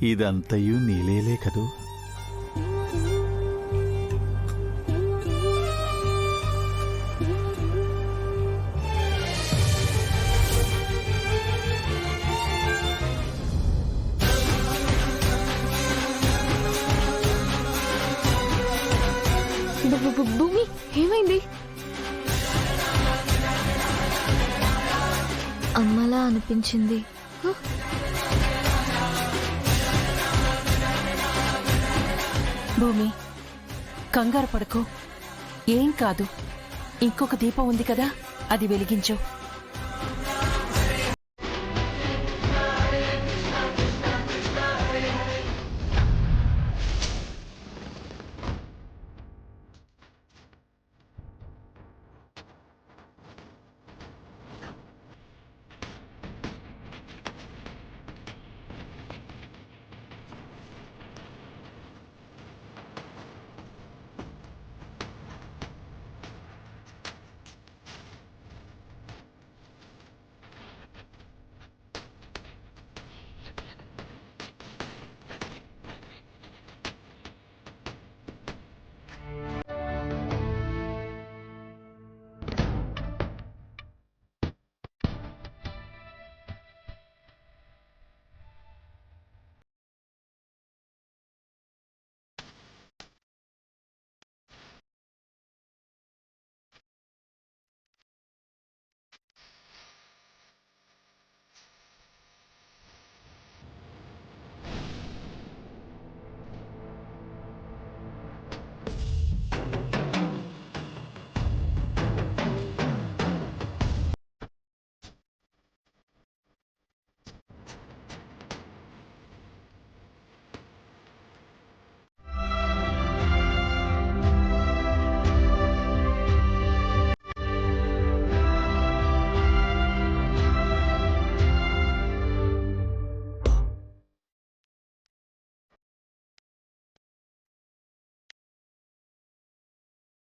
ఇదంతయు నీలేలే కదూ. భూమి ఏమైంది? అమ్మలా అనిపించింది. భూమి కంగారు పడకు, ఏం కాదు. ఇంకొక దీపం ఉంది కదా, అది వెలిగించు.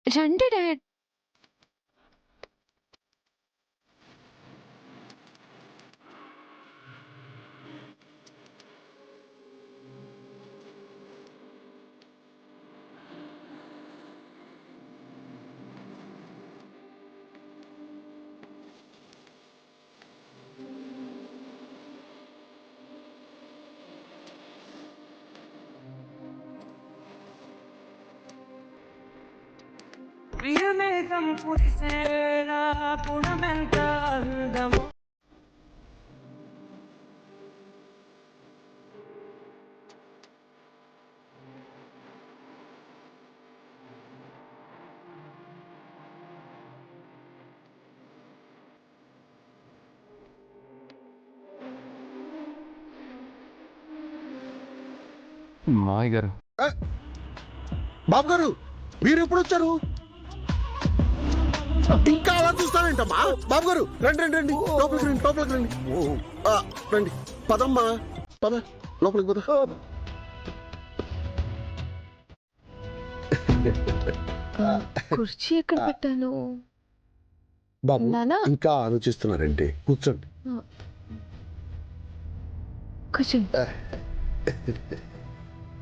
రండి డాడ్. ప్రియమేఘం పురిసేలా పుణమెంత అందము. మామయ్య గారు. బాబు గారు, మీరు ఎప్పుడు వచ్చారు? ఇంకా అలా చూస్తానంటమ్మా. బాబు గారు రండి రండి రండి, లోపలికి రండి, లోపలికి రండి. రండి, పదమ్మా, పద లోపలికి పద. కుర్చీ ఎక్కడ పెట్టాను? బాబు నానా? ఇంకా ఆలోచిస్తున్నారంటే కూర్చోండి. కూర్చో.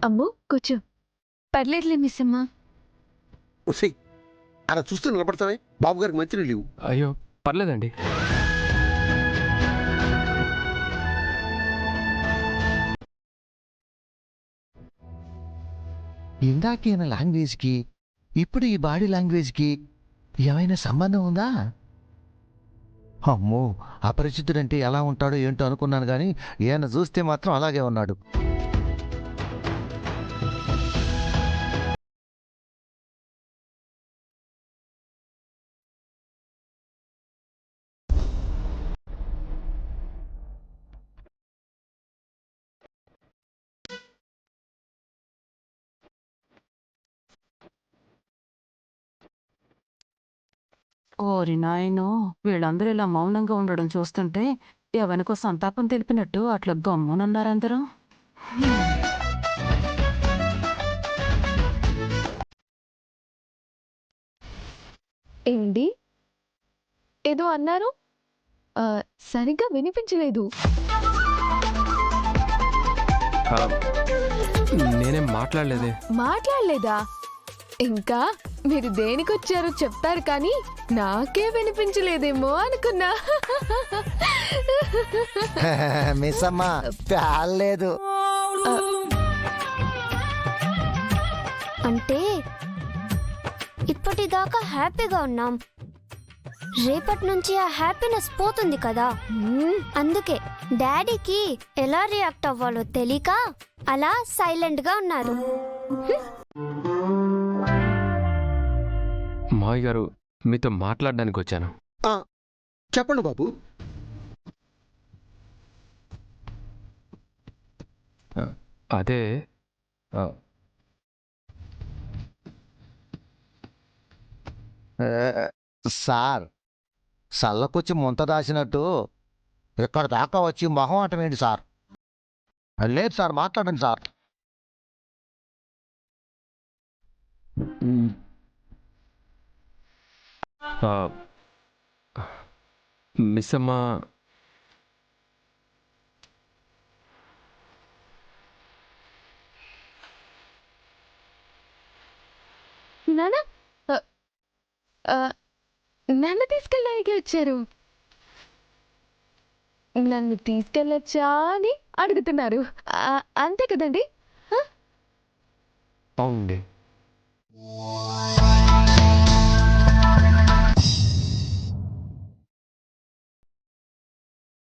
అమ్ము కూర్చో. పర్లేదులే మిస్ అమ్మా. అలా చూస్తూ నిలబడతావే. బాబు గారికి మంచి లేవు. అయ్యో పర్లేదండి. ఇందాకైన లాంగ్వేజ్కి ఇప్పుడు ఈ బాడీ లాంగ్వేజ్కి ఏమైనా సంబంధం ఉందా? అమ్మో, అపరిచితుడంటే ఎలా ఉంటాడో ఏంటో అనుకున్నాను, కానీ ఈయన చూస్తే మాత్రం అలాగే ఉన్నాడు. ఓరి నాయనో, వీళ్ళందరూ ఇలా మౌనంగా ఉండడం చూస్తుంటే ఎవరికో సంతాపం తెలిపినట్టు అట్లా గమ్మునున్నారందరూ. ఏంటి ఏదో అన్నారు? సరిగ్గా వినిపించలేదు. నేనేం మాట్లాడలేదే. మాట్లాడలేదా? ఇంకా మీరు దేనికొచ్చారో చెప్తారు కానీ నాకే వినిపించలేదేమో అనుకున్నా. మిస్ అమ్మా లేదు. అంటే ఇప్పటిదాకా హ్యాపీగా ఉన్నాం, రేపటి నుంచి ఆ హ్యాపీనెస్ పోతుంది కదా. అందుకే డాడీకి ఎలా రియాక్ట్ అవ్వాలో తెలియక అలా సైలెంట్ గా ఉన్నారు. మావయ్య గారు, మీతో మాట్లాడడానికి వచ్చాను. చెప్పండి బాబు. అదే సార్, సల్లకొచ్చి ముంత దాచినట్టు ఇక్కడ దాకా వచ్చి మొహం అటమేంటి సార్? లేదు సార్, మాట్లాడండి సార్. మిస్ అమ్మ నాన్న నన్ను తీసుకెళ్ళడానికి వచ్చారు. నన్ను తీసుకెళ్ళొచ్చా అని అడుగుతున్నారు. అంతే కదండి? అవునండి.